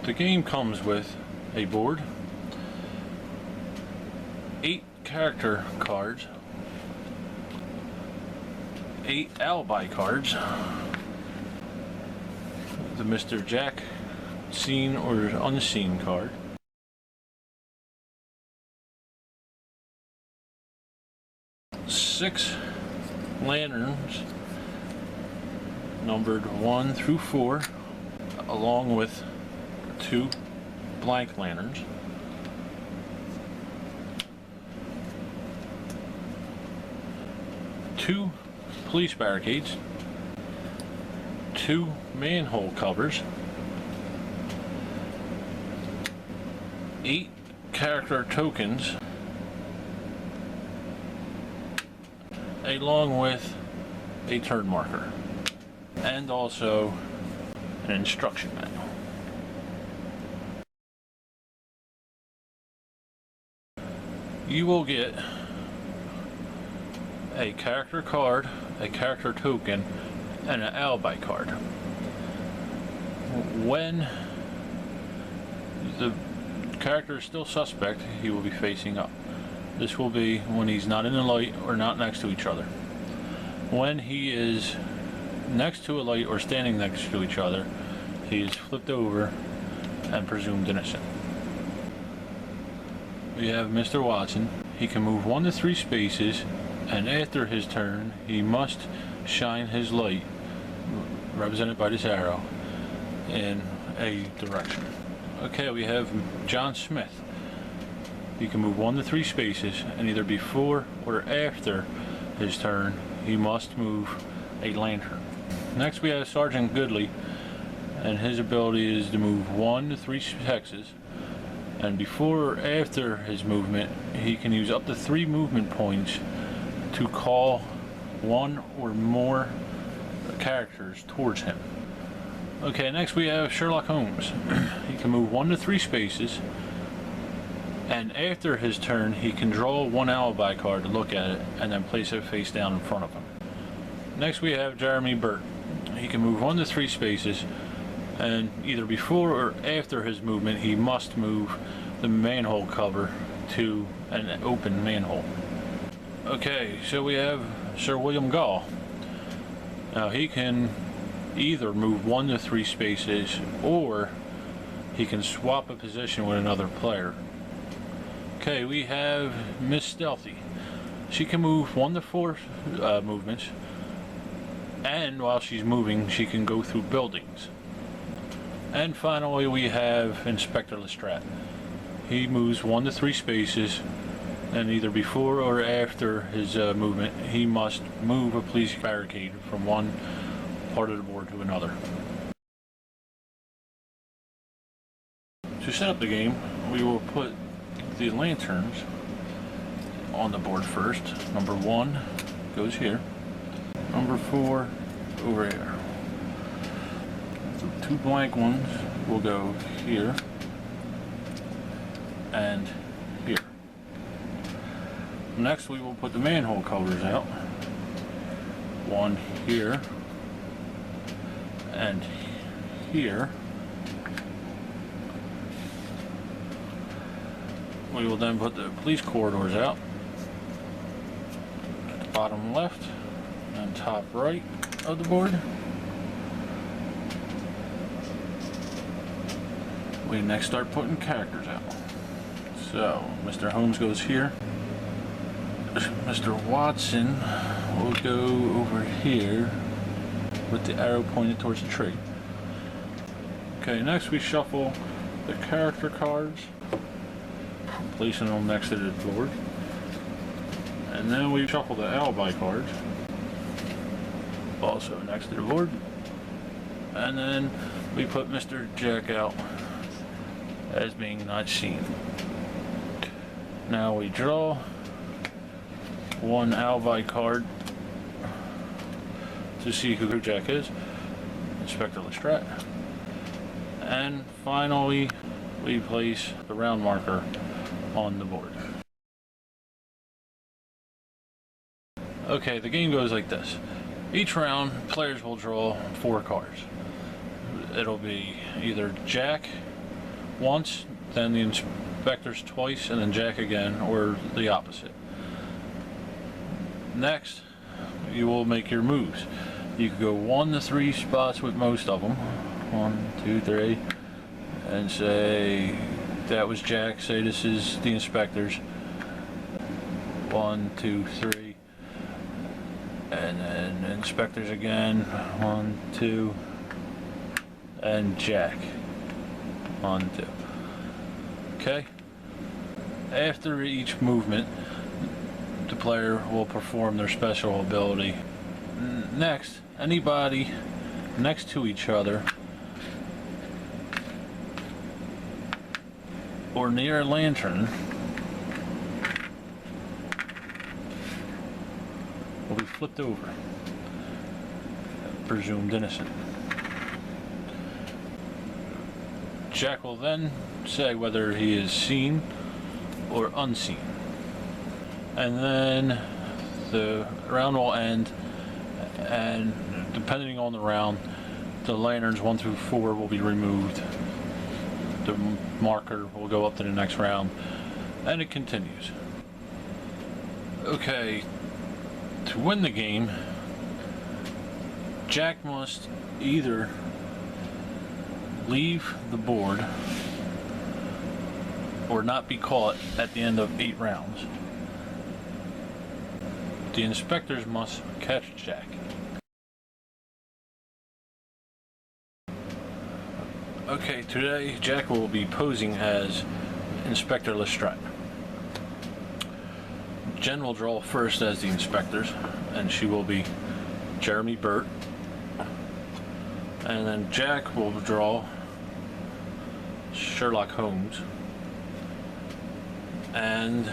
The game comes with a board, 8 character cards, 8 alibi cards, the Mr. Jack seen or unseen card, six lanterns numbered 1 through 4, along with 2 blank lanterns, two police barricades, 2 manhole covers, 8 character tokens, along with a turn marker, and also an instruction manual. You will get a character card, a character token, and an alibi card. When the character is still suspect, he will be facing up. This will be when he's not in the light or not next to each other. When he is next to a light or standing next to each other, he is flipped over and presumed innocent. We have Mr. Watson. He can move 1 to 3 spaces, and after his turn, he must shine his light, represented by this arrow, in a direction. Okay, we have John Smith. He can move 1 to 3 spaces, and either before or after his turn, he must move a lantern. Next we have Sergeant Goodley, and his ability is to move 1 to 3 hexes, and before or after his movement, he can use up to 3 movement points to call 1 or more characters towards him. Okay, next we have Sherlock Holmes. He can move 1 to 3 spaces, and after his turn, he can draw 1 alibi card to look at it, and then place it face down in front of him. Next we have Jeremy Burt. He can move 1 to 3 spaces, and either before or after his movement, he must move the manhole cover to an open manhole. Okay, so we have Sir William Gall. Now he can either move 1 to 3 spaces, or he can swap a position with another player. Okay, we have Miss Stealthy. She can move 1 to 4 movements, and while she's moving, she can go through buildings. And finally, we have Inspector Lestrade. He moves 1 to 3 spaces, and either before or after his movement, he must move a police barricade from one part of the board to another. To set up the game, we will put the lanterns on the board first. Number 1 goes here. Number 4 over here. The 2 blank ones will go here and here. Next we will put the manhole covers out. 1 here and here. We will then put the police corridors out at the bottom left and top right of the board. We next start putting characters out. So Mr. Holmes goes here. Mr. Watson will go over here with the arrow pointed towards the tree. Okay, next we shuffle the character cards, placing them next to the board. And then we shuffle the alibi cards, also next to the board. And then we put Mr. Jack out as being not seen. Now we draw 1 alibi card to see who Jack is, Inspector Lestrade. And finally, we place the round marker on the board. Okay, the game goes like this. Each round, players will draw 4 cards. It'll be either Jack, once, then the inspectors twice, and then Jack again, or the opposite. Next, you will make your moves. You could go 1 to 3 spots with most of them. 1, 2, 3, and say that was Jack. Say this is the inspectors. 1, 2, 3, and then inspectors again. 1, 2, and Jack. 1, 2. Okay. After each movement, the player will perform their special ability. Next, anybody next to each other or near a lantern will be flipped over, presumed innocent. Jack will then say whether he is seen or unseen. And then the round will end, and depending on the round, the lanterns 1 through 4 will be removed. The marker will go up to the next round, and it continues. Okay, to win the game, Jack must either leave the board or not be caught at the end of 8 rounds. The inspectors must catch Jack. Okay, today Jack will be posing as Inspector Lestrade. Jen will draw first as the inspectors, and she will be Jeremy Burt. And then Jack will draw Sherlock Holmes. And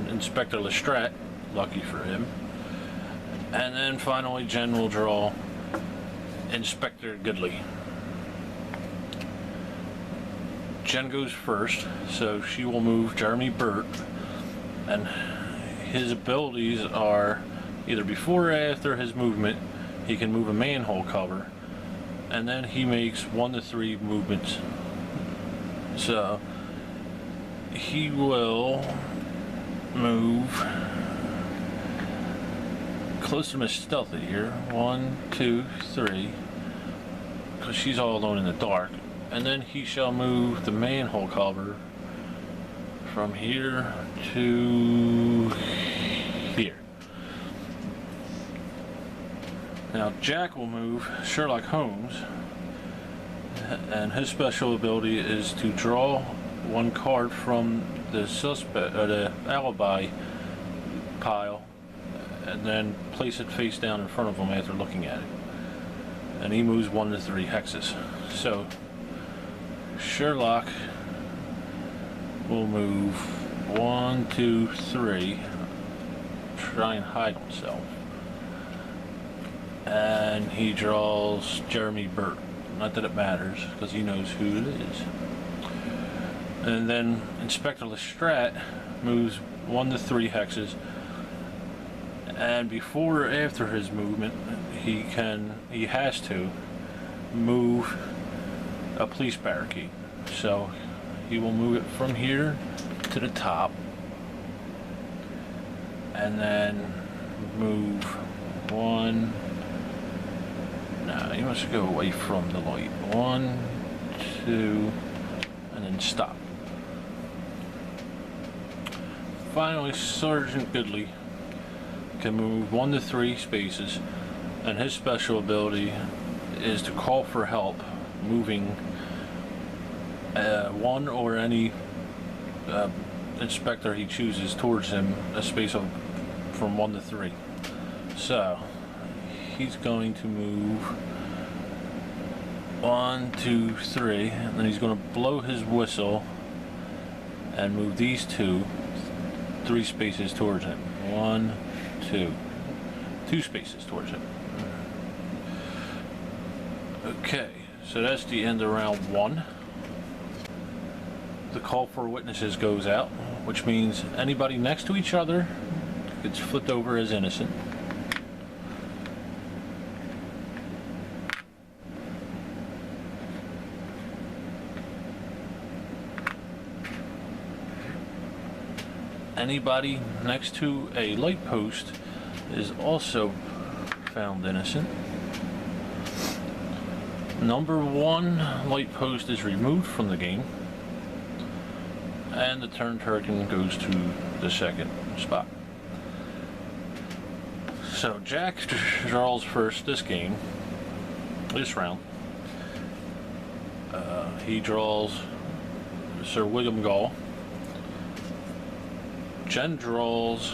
Inspector Lestrade, lucky for him. And then finally Jen will draw Inspector Goodley. Jen goes first, so she will move Jeremy Burt, and his abilities are either before or after his movement he can move a manhole cover, and then he makes 1 to 3 movements. So he will move close to Miss Stealthy here. 1, 2, 3, because she's all alone in the dark. And then he shall move the manhole cover from here to here. Now Jack will move Sherlock Holmes, and his special ability is to draw 1 card from the suspect or the alibi pile, and then place it face down in front of him after looking at it. And he moves 1 to 3 hexes. So Sherlock will move 1, 2, 3, try and hide himself, and he draws Jeremy Burt. Not that it matters, because he knows who it is. And then Inspector Lestrade moves 1 to 3 hexes, and before or after his movement, he has to move a police barricade. So he will move it from here to the top, and then move 1. No, he must go away from the light. 1, 2, and then stop. Finally, Sergeant Goodley can move 1 to 3 spaces, and his special ability is to call for help, moving 1 or any inspector he chooses towards him, a space of from 1 to 3. So he's going to move 1, 2, 3, and then he's going to blow his whistle and move these 3 spaces towards him. 1, 2 spaces towards him. Okay, so that's the end of round 1. The call for witnesses goes out, which means anybody next to each other gets flipped over as innocent. Anybody next to a light post is also found innocent. Number 1 light post is removed from the game, and the turned turret goes to the second spot. So Jack draws first this round. He draws Sir William Gall. Jen draws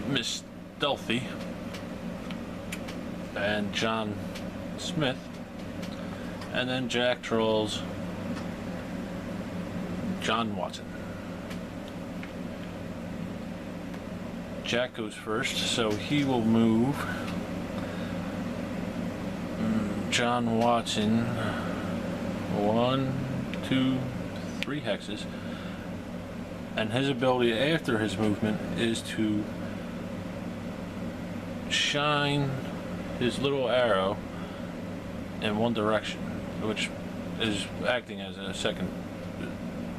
Miss Stealthy and John Smith, and then Jack draws John Watson. Jack goes first, so he will move John Watson 1, 2, 3 hexes, and his ability after his movement is to shine his little arrow in one direction, which is acting as a second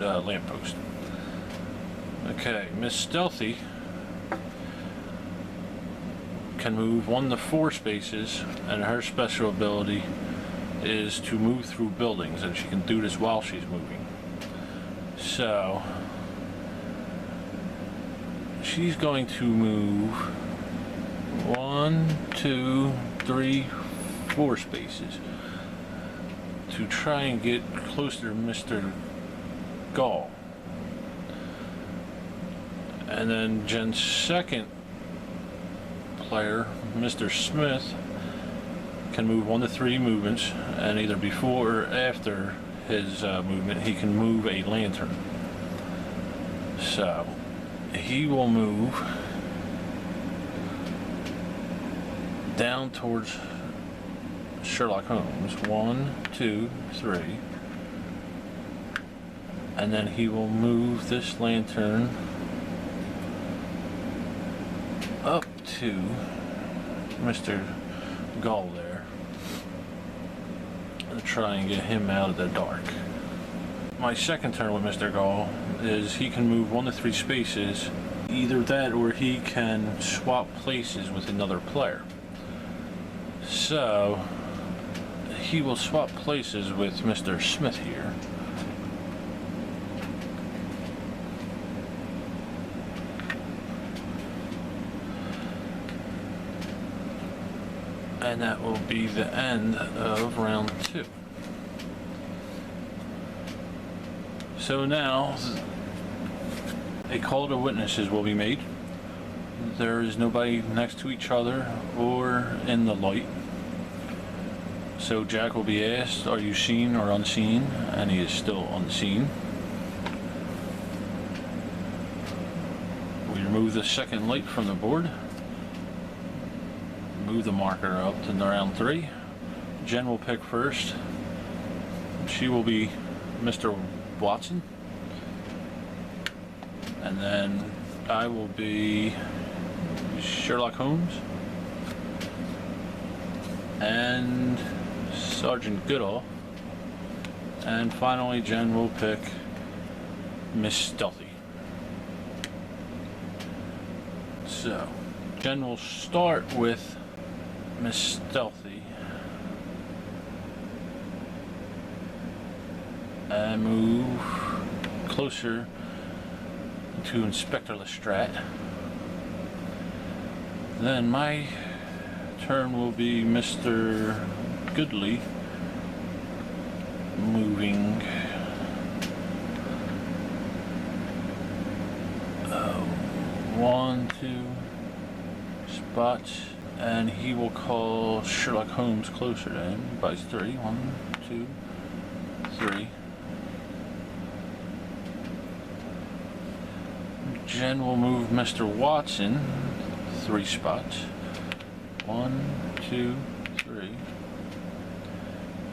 lamppost. Okay, Miss Stealthy can move 1 to 4 spaces, and her special ability is to move through buildings, and she can do this while she's moving. So she's going to move 1, 2, 3, 4 spaces to try and get closer to Mr. Gall. And then Jen's second player, Mr. Smith, can move 1 to 3 movements, and either before or after his movement he can move a lantern. So he will move down towards Sherlock Holmes 1, 2, 3, and then he will move this lantern up to Mr. Gall there and try and get him out of the dark. My second turn with Mr. Gall is he can move 1 to 3 spaces, either that or he can swap places with another player. So he will swap places with Mr. Smith here. And that will be the end of round 2. So now a call to witnesses will be made. There is nobody next to each other or in the light. So Jack will be asked, are you seen or unseen? And he is still unseen. We remove the second light from the board. Move the marker up to round 3. Jen will pick first. She will be Mr. Watson. And then I will be Sherlock Holmes. And Sergeant Goodall. And finally Jen will pick Miss Stealthy. So Jen will start with Miss Stealthy and move closer to Inspector Lestrade. Then my turn will be Mr. Goodley, moving 1, 2 spots, and he will call Sherlock Holmes closer to him by 3. 1, 2, 3. Jen will move Mr. Watson 3 spots. 1, 2, 3.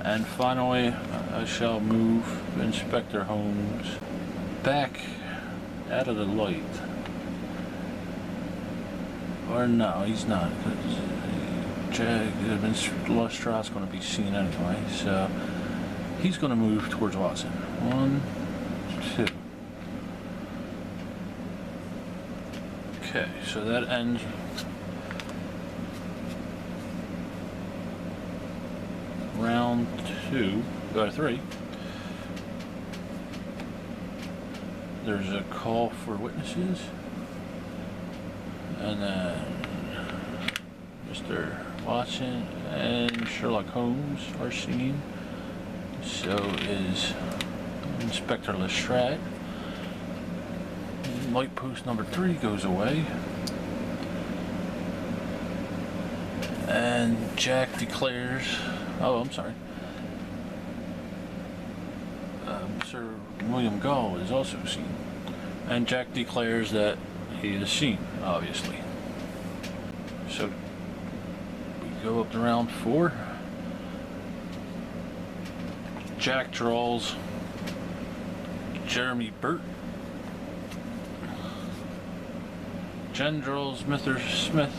And finally, I shall move Inspector Holmes back out of the light. Or no, he's not. Mr. Lestrade's going to be seen anyway, so he's going to move towards Watson. 1, 2. Okay, so that ends round 3. There's a call for witnesses, and then Mr. Watson and Sherlock Holmes are seen. So is Inspector Lestrade. Light post number 3 goes away, and Jack declares, oh, I'm sorry, Sir William Gall is also seen, and Jack declares that he is seen, obviously. So we go up to round 4. Jack draws Jeremy Burt. Jen draws Mr. Smith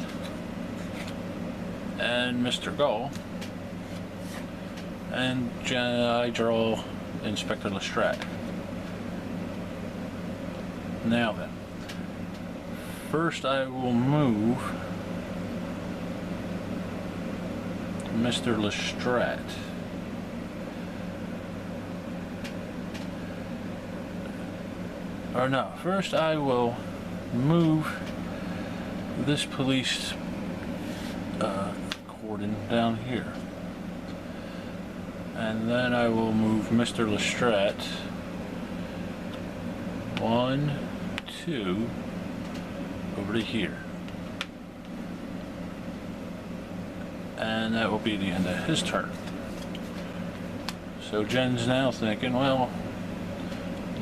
and Mr. Gall, and I draw Inspector Lestrade. Now then, first I will move Mr. Lestrade. Or no, first I will move this police cordon down here, and then I will move Mr. Lestrade 1, 2 over to here, and that will be the end of his turn. So Jen's now thinking, well,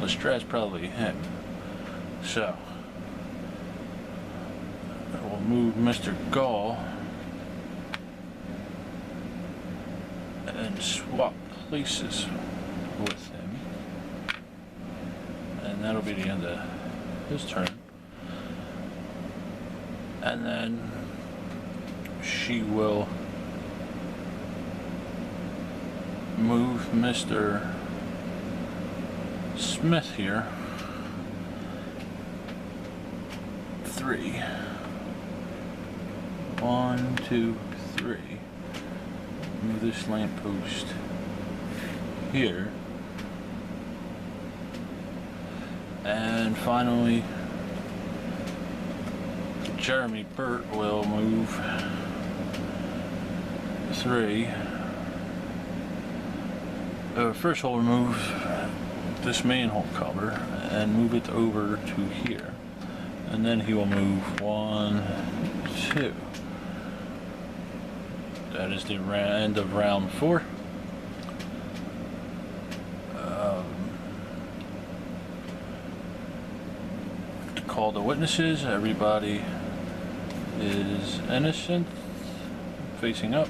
Lestrade's probably him, so I will move Mr. Gall and swap places with him, and that'll be the end of his turn. And then she will move Mr. Smith here 3. 1, 2, 3. Move this lamppost here, and finally Jeremy Burt will move 3. First we'll remove this manhole cover and move it over to here, and then he will move 1, 2. That is the end of round 4. To call the witnesses, everybody is innocent, facing up,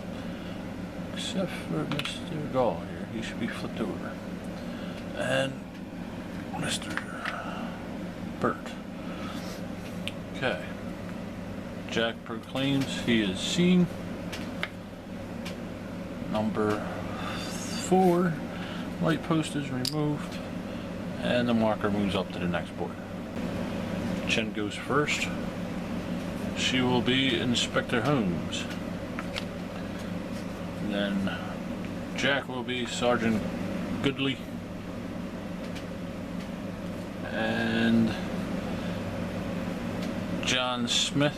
except for Mr. Gall here. He should be flipped over. And Mr. Burt. Okay. Jack proclaims he is seen. Number 4, light post is removed, and the marker moves up to the next board. Chen goes first. She will be Inspector Holmes. And then Jack will be Sergeant Goodley. And John Smith.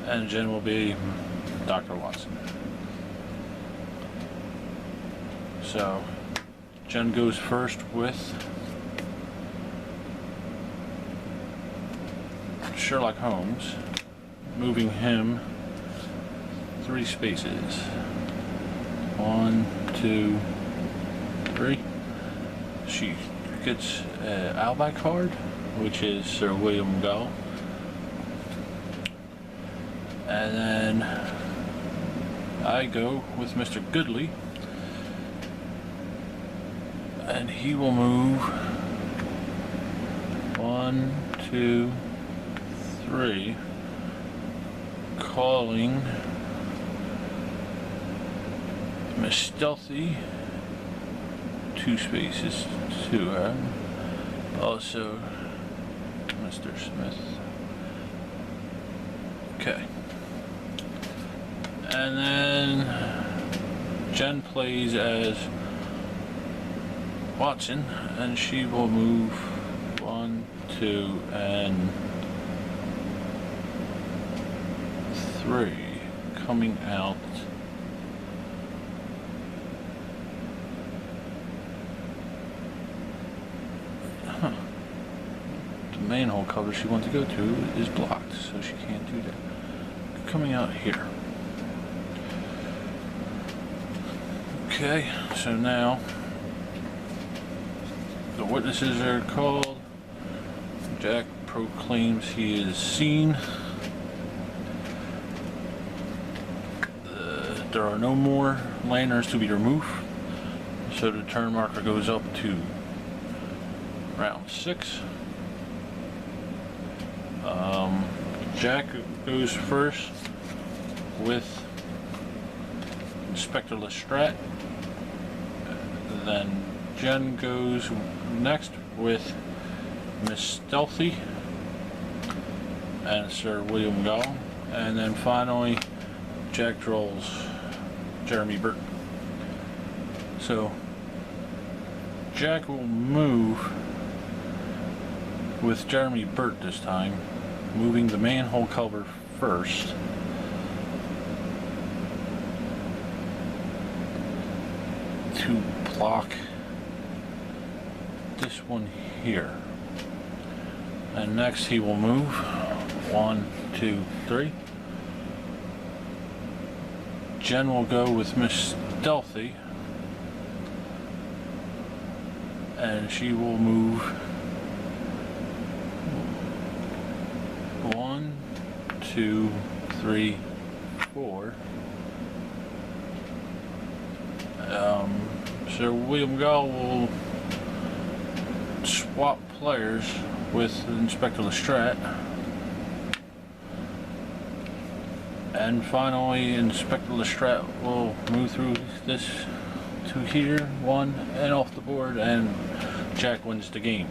And Jen will be Dr. Watson. So Jen goes first with Sherlock Holmes, moving him 3 spaces. 1, 2, 3. She gets an alibi card, which is Sir William Gall. And then I go with Mr. Goodley, and he will move 1, 2, 3, calling Miss Stealthy 2 spaces to her, Also, Mr. Smith. Okay. And then Jen plays as Watson, and she will move 1, 2, and 3, coming out. The manhole cover she wants to go to is blocked, so she can't do that. Coming out here. Okay, so now the witnesses are called. Jack proclaims he is seen. There are no more lanterns to be removed, so the turn marker goes up to round 6. Jack goes first with Inspector Lestrade. Then Jen goes next with Miss Stealthy and Sir William Gall. And then finally, Jack draws Jeremy Burt. So Jack will move with Jeremy Burt this time, moving the manhole cover first. To block this one here. And next he will move 1, 2, 3. Jen will go with Miss Stealthy, and she will move 1, 2, 3, 4. Sir William Gall will swap players with Inspector Lestrade. And finally, Inspector Lestrade will move through this to here, 1, and off the board, and Jack wins the game.